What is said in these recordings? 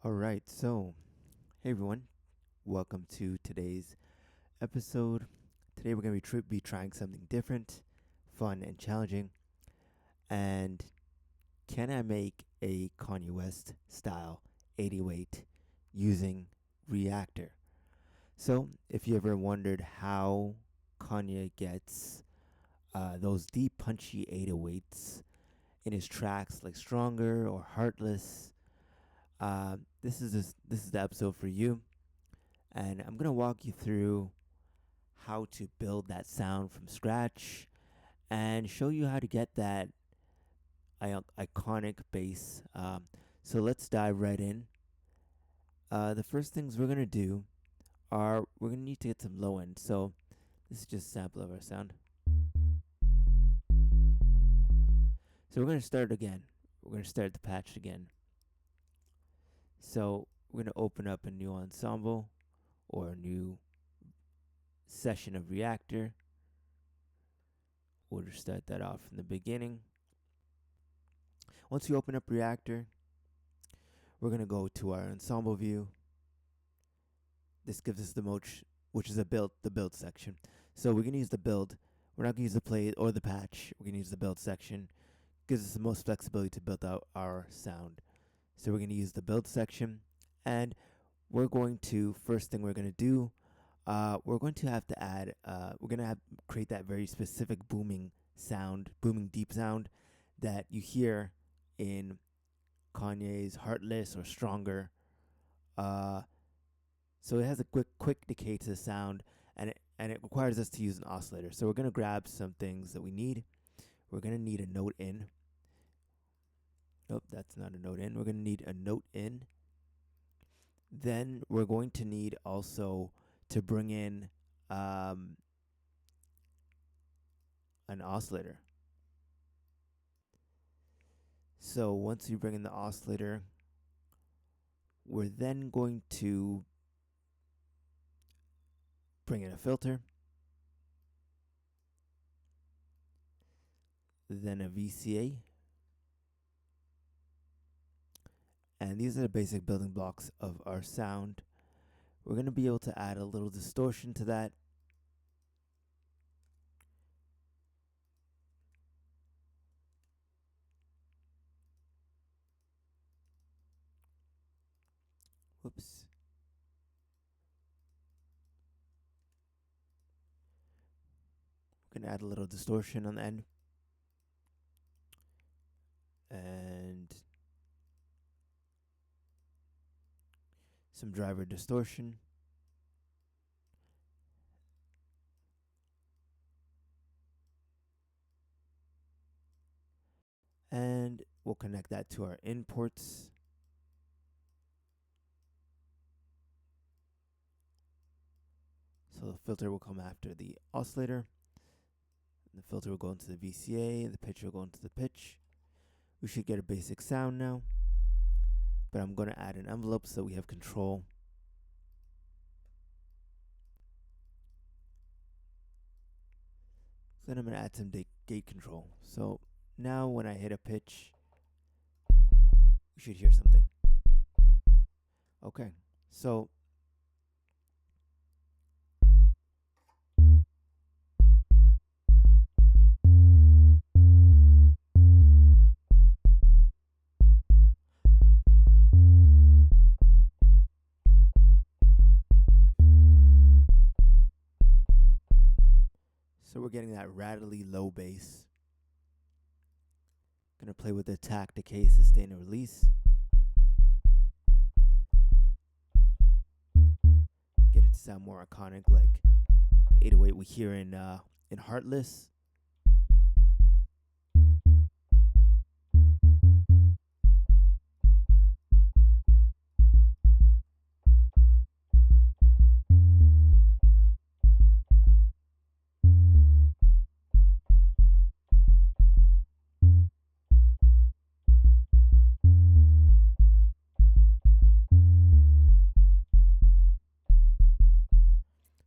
All right, so hey everyone, welcome to today's episode. Today we're going to be trying something different, fun, and challenging. And can I make a Kanye West style 808 using Reactor? So, if you ever wondered how Kanye gets those deep, punchy 808s in his tracks like Stronger or Heartless, this is the episode for you. And I'm going to walk you through how to build that sound from scratch and show you how to get that iconic bass. So let's dive right in. The first things we're going to do are we're going to need to get some low end. So this is just a sample of our sound. So we're going to start again. We're going to start the patch again. So we're going to open up a new ensemble or a new session of Reactor. We'll just start that off from the beginning. Once you open up Reactor, we're going to go to our ensemble view. This gives us the most, which is the build section. So we're going to use the build. We're not going to use the play or the patch. We're going to use the build section. Gives us the most flexibility to build out our sound. So we're going to use the build section. And we're going to, first thing we're going to do, we're going to have to add, we're going to have create that very specific booming sound, booming deep sound that you hear in Kanye's Heartless or Stronger. So it has a quick decay to the sound, and it requires us to use an oscillator. So we're gonna grab some things that we need. We're gonna need a note in. Nope, that's not a note in. We're gonna need a note in. Then we're going to need also to bring in an oscillator. So once you bring in the oscillator, we're then going to bring in a filter, then a VCA, and these are the basic building blocks of our sound. We're going to be able to add a little distortion to that. Whoops. We're going to add a little distortion on the end. And some driver distortion. And we'll connect that to our imports. So the filter will come after the oscillator. The filter will go into the VCA. The pitch will go into the pitch. We should get a basic sound now. But I'm going to add an envelope so we have control. So then I'm going to add some gate control. So now when I hit a pitch, we should hear something. Okay, so we're getting that rattly low bass. Gonna play with the attack, decay, sustain, and release. Get it to sound more iconic, like the 808 we hear in Heartless.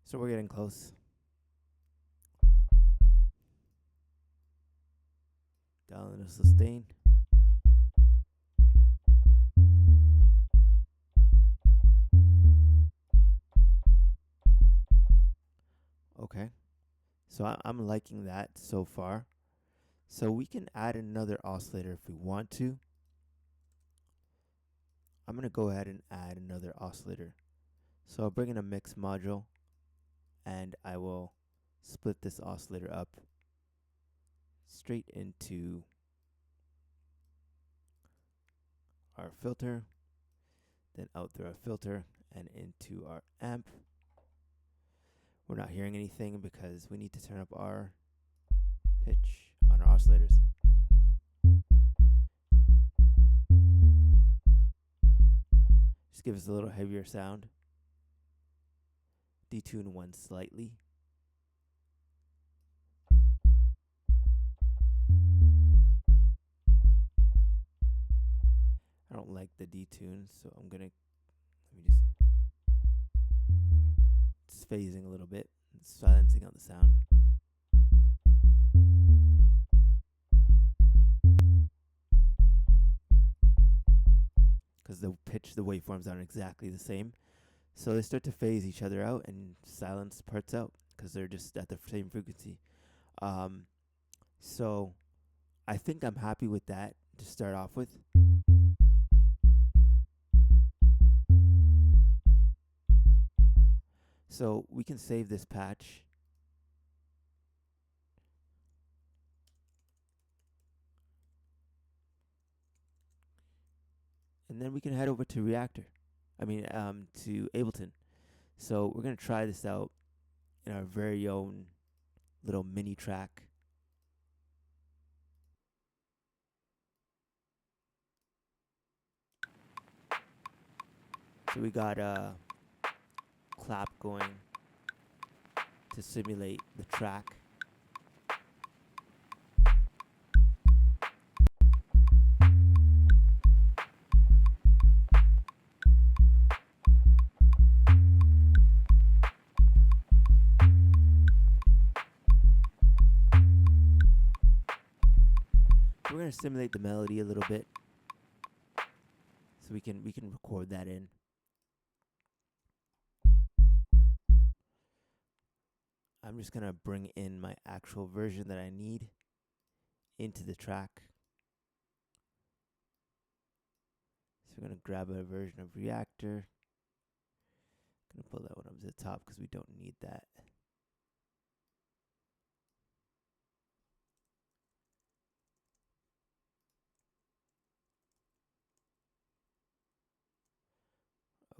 So we're getting close. Down in a sustain. So I'm liking that so far. So we can add another oscillator if we want to. I'm going to go ahead and add another oscillator. So I'll bring in a mix module and I will split this oscillator up straight into our filter, then out through our filter and into our amp. We're not hearing anything because we need to turn up our pitch on our oscillators. Just give us a little heavier sound. Detune one slightly. I don't like the detune, so I'm gonna, let me just see. It's phasing a little bit. It's silencing out the sound. Because the pitch, the waveforms aren't exactly the same. So they start to phase each other out and silence parts out because they're just at the same frequency. So I think I'm happy with that to start off with. So we can save this patch. And then we can head over to to Ableton. So we're going to try this out in our very own little mini track. So we got a clap going to simulate the track. We're going to simulate the melody a little bit so we can record that in. I'm just going to bring in my actual version that I need into the track. So we're going to grab a version of Reactor. Going to pull that one up to the top because we don't need that.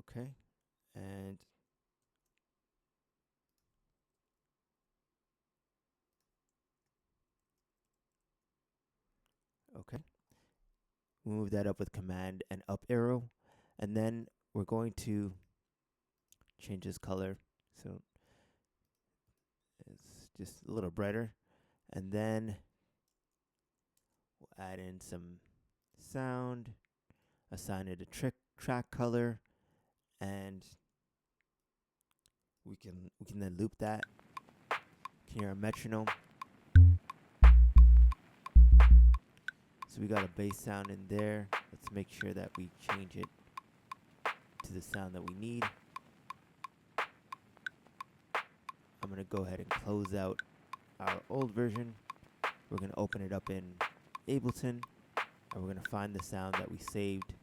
Okay. And okay. We move that up with Command and up arrow. And then we're going to change this color so it's just a little brighter. And then we'll add in some sound, assign it a track color, and we can then loop that. You can hear a metronome. So we got a bass sound in there. Let's make sure that we change it to the sound that we need. I'm going to go ahead and close out our old version. We're going to open it up in Ableton, and we're going to find the sound that we saved.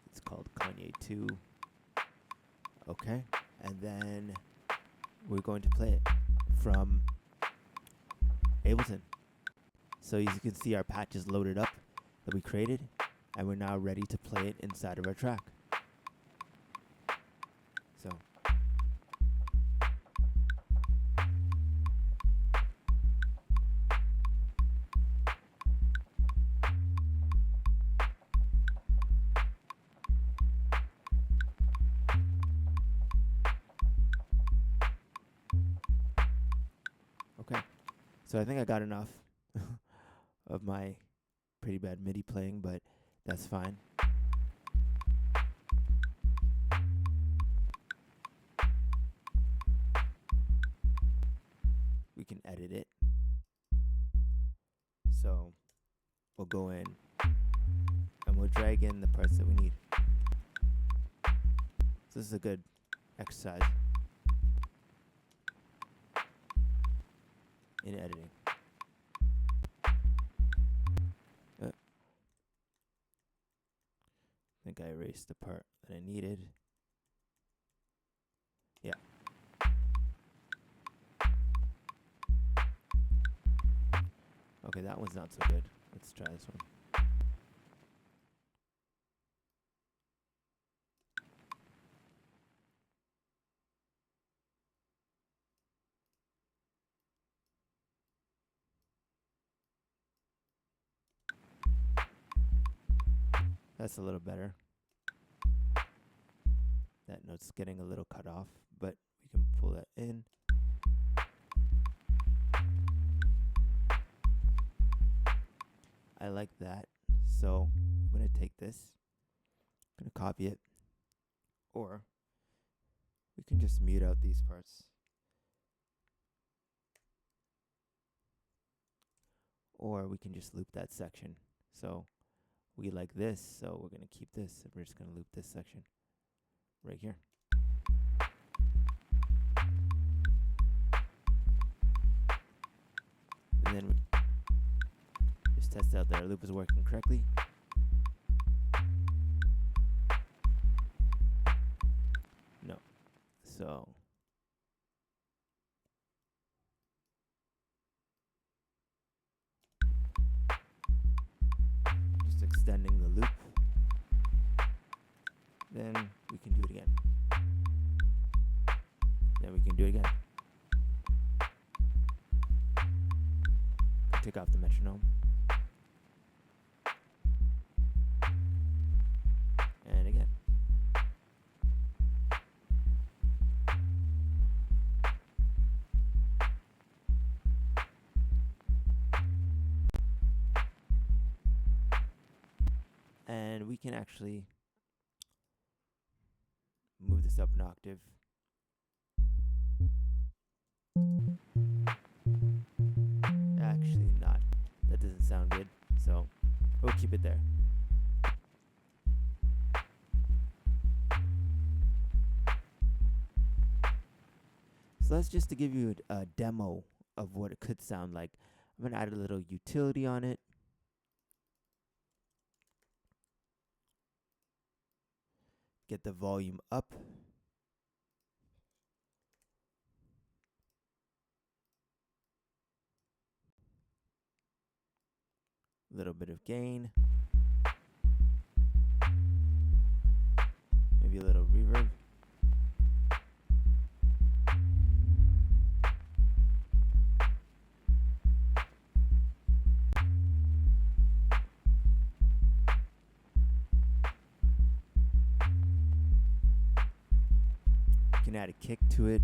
It's called Kanye 2. Okay, and then we're going to play it from Ableton. So as you can see, our patch is loaded up that we created, and we're now ready to play it inside of our track. So okay, so I think I got enough of my pretty bad MIDI playing, but that's fine. We can edit it. So we'll go in and we'll drag in the parts that we need. So this is a good exercise. in editing. I think I erased the part that I needed. Yeah. Okay, that one's not so good. Let's try this one. That's a little better. That note's getting a little cut off, but we can pull that in. I like that. So I'm going to take this. I'm going to copy it. Or we can just mute out these parts. Or we can just loop that section. So we like this, so we're going to keep this. And we're just going to loop this section right here. And then we just test out that our loop is working correctly. No. So just extending the loop. Then we can do it again. Then we can do it again. Take off the metronome. And again. And we can actually move this up an octave. Actually not. That doesn't sound good. So we'll keep it there. So that's just to give you a demo of what it could sound like. I'm going to add a little utility on it. Get the volume up. A little bit of gain. Maybe a little reverb. You can add a kick to it.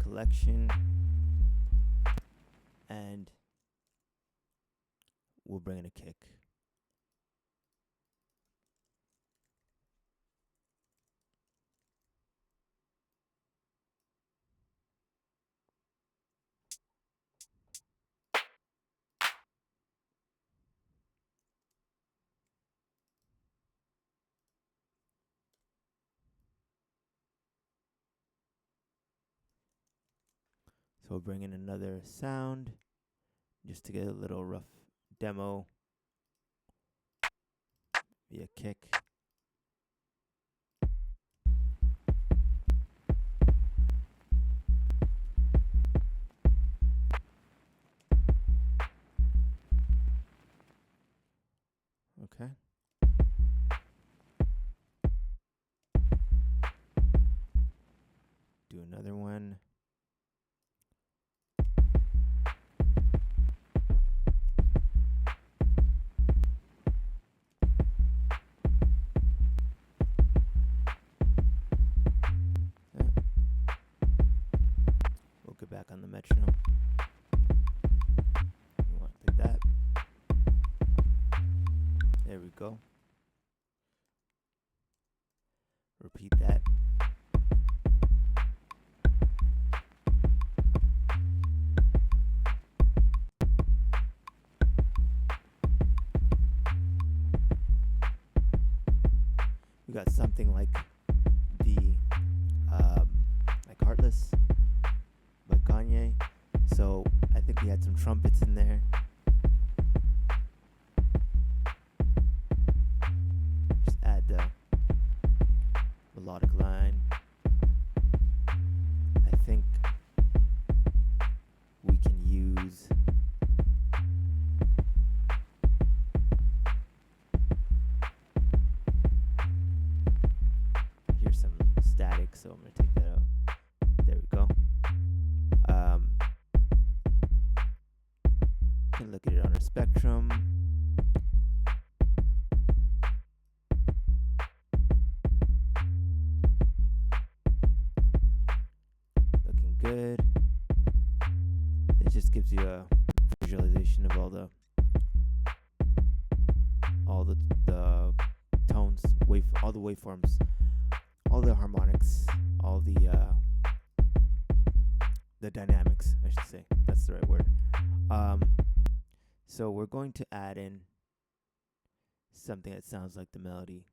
Collection, and we'll bring in a kick. So we'll bring in another sound just to get a little rough demo via kick. Okay. Do another one. We'll get back on the metronome. You want like that. There we go. Repeat that. We got something like the like Heartless by Kanye. So I think we had some trumpets in there. Just add the melodic line. I think we can use here's some static, so I'm gonna take that out. There we go. Can look at it on a spectrum. Looking good. It just gives you a visualization of all the tones, all the waveforms, all the harmonics, all the dynamics, I should say. That's the right word. So we're going to add in something that sounds like the melody.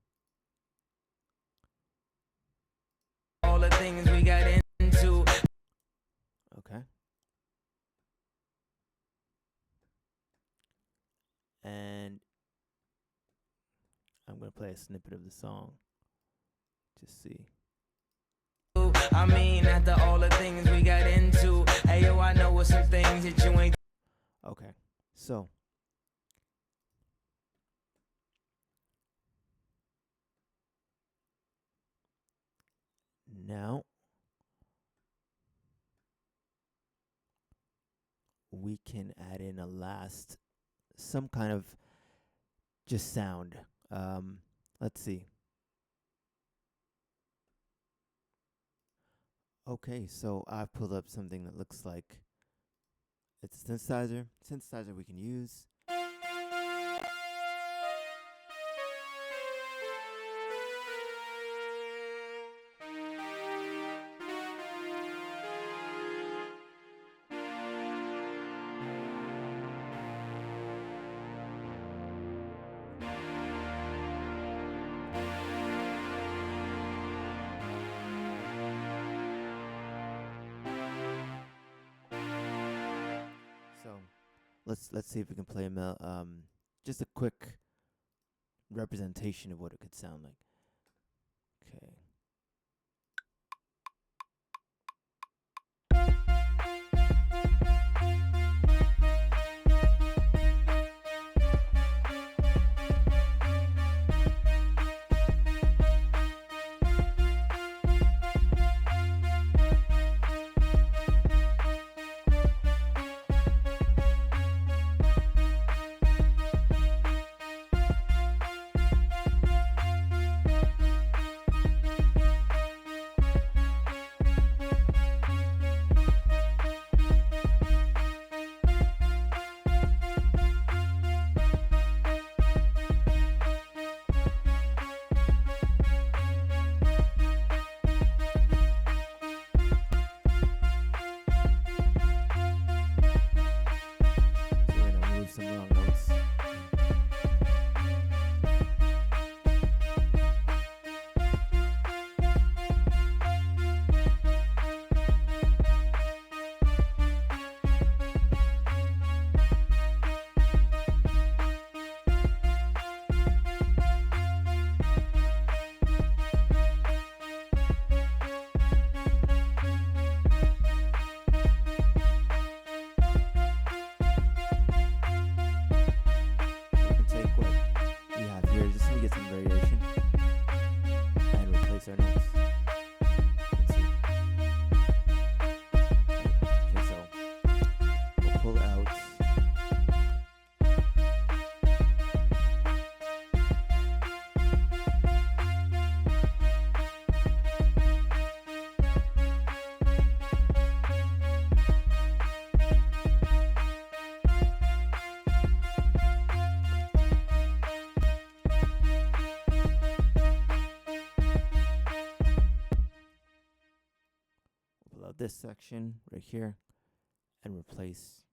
All the things we got into. Okay. And I'm going to play a snippet of the song. Just see. I mean, after all the things we got into. Hey, yo, I know what some things that you ain't. Okay. So now we can add in some kind of just sound. Let's see. Okay, so I've pulled up something that looks like it's a synthesizer. Synthesizer we can use. Let's see if we can play just a quick representation of what it could sound like. Okay. Some wrong notes. Our notes. Let's see. Okay, so we'll pull out this section right here and replace.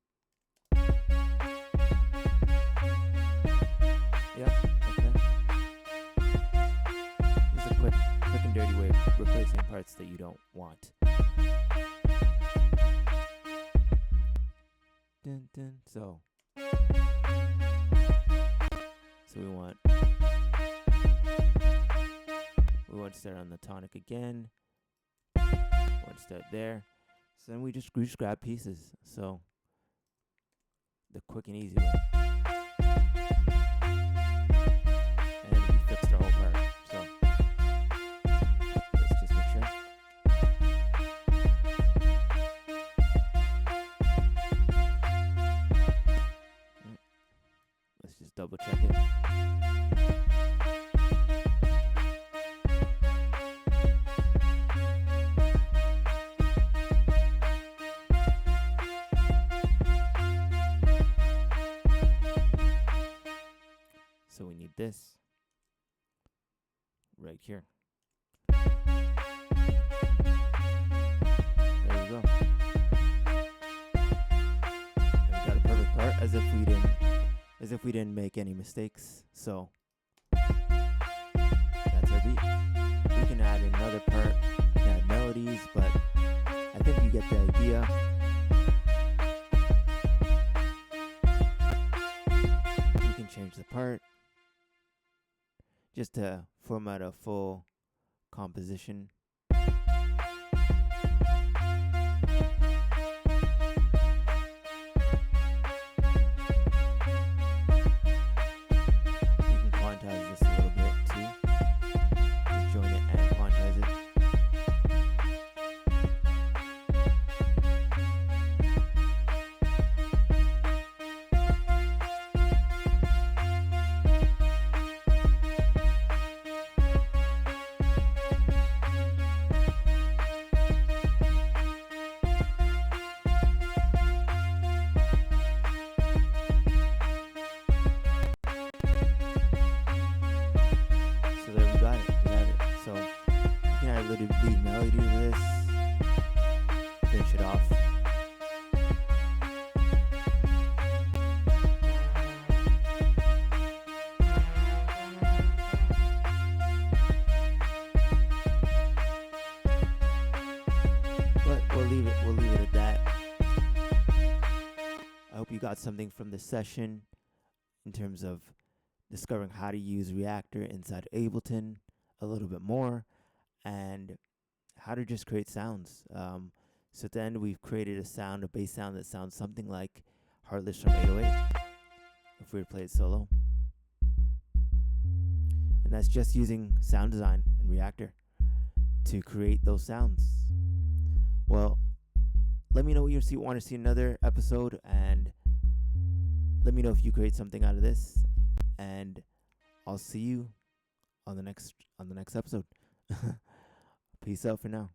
Yep, okay. replacing parts that you don't want. Dun, dun. So we want to start on the tonic again. We want to start there. So then we just grab pieces. So the quick and easy way. And we fixed our whole part. So let's just make sure. Let's just double check it. So we need this right here. There we go. And we got a perfect part, as if we didn't make any mistakes. So that's our beat. We can add another part, we can add melodies, but I think you get the idea. We can change the part just to format a full composition. You can quantize this a little bit too. You join it and quantize it. So there we got it. We have it. So you can add a little lead melody to this. Finish it off. But we'll leave it at that. I hope you got something from this session in terms of discovering how to use Reactor inside Ableton a little bit more, and how to just create sounds. So at the end, we've created a bass sound that sounds something like Heartless from 808, if we were to play it solo. And that's just using sound design and Reactor to create those sounds. Well, let me know what you want to see another episode, and let me know if you create something out of this. And I'll see you on the next episode. Peace out for now.